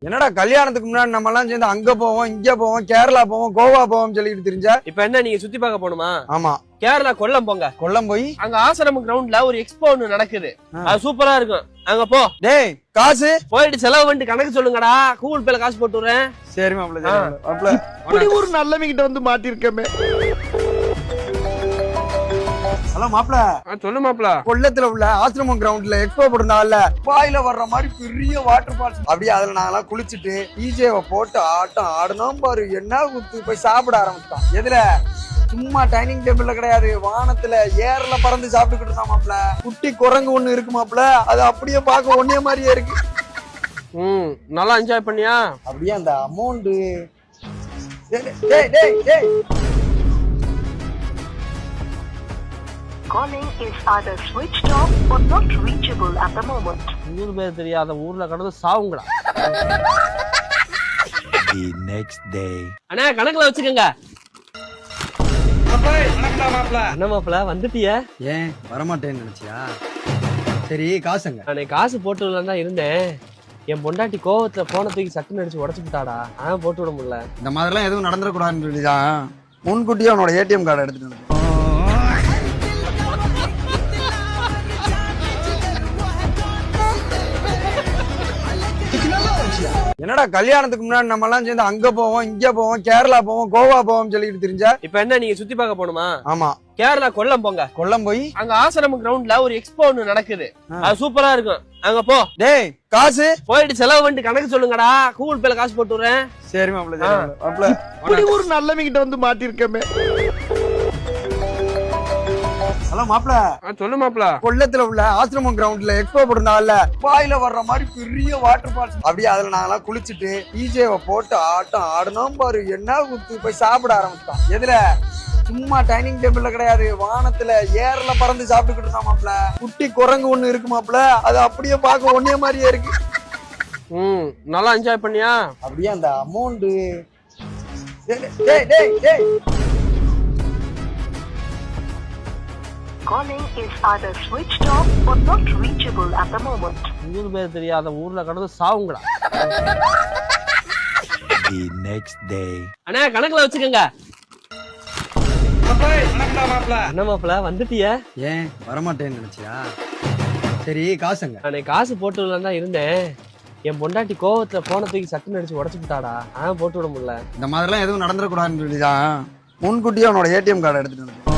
என்னடா கல்யாணத்துக்கு முன்னாடி நம்ம எல்லாம் சேர்ந்து அங்க போவோம், இங்க போவோம், கேரளா போவோம், கோவா போவோம் சொல்லிட்டு தெரிஞ்சா. இப்ப என்ன நீங்க சுத்தி பார்க்க போணுமா? ஆமா, கேரளா கொல்லம் போங்க. கொல்லம் போய் அங்க ஆசிரம கிரவுண்ட்ல ஒரு எக்ஸ்போ ஒண்ணு நடக்குது. அது சூப்பரா இருக்கும். அங்க போ. டேய், காசு போயிட்டு செலவு பண்ணிட்டு கணக்கு சொல்லுங்கடா. கூகுள் பேல காசு போட்டு விடுறேன். சரி மாப்பிள்ள, மாப்பிள்ள இப்படி ஒரு நல்லவங்க கிட்ட வந்து மாட்டிருக்கமே. ஹலோ மாப்பிள்ள, சொல்லு மாப்பிள்ள. கொல்லத்துல உள்ள ஆசிரமம் கிரவுண்ட்ல எக்ஸ்போ போட்டிருந்தாங்கல்ல, வாயில வர்ற மாதிரி பெரிய வாட்டர் ஃபால்ஸ். அப்படியே அதுல நாங்கெல்லாம் குளிச்சுட்டு டிஜேவை போட்டு ஆட்டம் ஆடணும் பாரு. என்ன குத்து போய் சாப்பிட ஆரம்பிச்சிட்டோம். எதுல? சும்மா டைனிங் டேபிள்ல கிடையாது, வானத்துல ஏர்ல பறந்து சாப்பிட்டுக்கிட்டு இருந்தா மாப்பிள்ள. குட்டி குரங்கு ஒண்ணு இருக்கு மாப்பிள்ள, அது அப்படியே பார்க்க ஒன்னே மாதிரியே இருக்கு. நல்லா என்ஜாய் பண்ணியா? அப்படியே அந்த அமௌண்ட். டேய் டேய் டேய், Calling is either switched off or not reachable at the moment. ஊர் பேர் தெரியாத ஊர்ல கடந்து சாவுங்கடா. The next day. அண்ணா கணக்குல வச்சுக்கோங்க. என்ன மாப்பிள்ள வந்துட்டிய? ஏன் வரமாட்டேன்னு நினைச்சியா? சரி காசுங்க. நான் காசு போட்டு விடலாம் தான் இருந்தேன். என் பொண்டாட்டி கோவத்துல போன தூக்கி சட்டுன்னு அடிச்சு உடச்சு விட்டாடா. போட்டு விட முடியல. இந்த மாதிரிலாம் எதுவும் நடந்துடக்கூடாதுன்னு சொல்லிதான் முன்கூட்டியே அவனோட ஏடிஎம் கார்டு எடுத்துட்டு வந்து. என்னடா கல்யாணத்துக்கு முன்னாடி நம்ம எல்லாம் சேர்ந்து அங்க போவோம், இங்க போவோம், கேரளா போவோம், கோவா போவோம் சொல்லிட்டு தெரிஞ்சா. இப்ப என்ன நீங்க சுத்தி பார்க்க போணுமா? ஆமா, கேரளா கொல்லம் போங்க. கொல்லம் போய் அங்க ஆசிரம கிரவுண்ட்ல ஒரு எக்ஸ்போ ஒண்ணு நடக்குது. அது சூப்பரா இருக்கும். அங்க போ. டேய், காசு போயிட்டு செலவு பண்ணிட்டு கணக்கு சொல்லுங்கடா. கூகுள் பேல காசு போட்டு விடுறேன். சரி மாப்பிள்ள, மாப்பிள்ள இப்படி ஒரு நல்லவங்க கிட்ட வந்து மாட்டிருக்கமே. ஹலோ மாப்பிள்ள, சொல்லு மாப்பிள்ள. கொல்லத்துல உள்ள ஆசிரமம் கிரவுண்ட்ல எக்ஸ்போ போட்டிருந்தாங்கல்ல, வாயில வர்ற மாதிரி பெரிய வாட்டர் ஃபால்ஸ். அப்படியே அதுல நாங்கெல்லாம் குளிச்சுட்டு டிஜேவை போட்டு ஆட்டம் ஆடணும் பாரு. என்ன குத்து போய் சாப்பிட ஆரம்பிச்சிட்டோம். எதுல? சும்மா டைனிங் டேபிள்ல கிடையாது, வானத்துல ஏர்ல பறந்து சாப்பிட்டுக்கிட்டு இருந்தா மாப்பிள்ள. குட்டி குரங்கு ஒண்ணு இருக்கு மாப்பிள்ள, அது அப்படியே பார்க்க ஒன்னே மாதிரியே இருக்கு. நல்லா என்ஜாய் பண்ணியா? அப்படியே அந்த அமௌண்ட். டேய் டேய் டேய், Calling is either switched off or not reachable at the moment. ஊர் பேர் தெரியாத ஊர்ல கடந்து சாவுங்கடா. The next day. அண்ணா கணக்குல வச்சுக்கோங்க. என்ன மாப்பிள்ள வந்துட்டிய? ஏன் வரமாட்டேன்னு நினைச்சியா? சரி காசுங்க. நான் காசு போட்டு விடலாம் தான் இருந்தேன். என் பொண்டாட்டி கோவத்துல போன தூக்கி சட்டுன்னு அடிச்சு உடச்சு விட்டாடா. போட்டு விட முடியல. இந்த மாதிரிலாம் எதுவும் நடந்துடக்கூடாதுன்னு சொல்லிதான் முன்கூட்டியே அவனோட ஏடிஎம் கார்டு எடுத்துட்டு வந்து.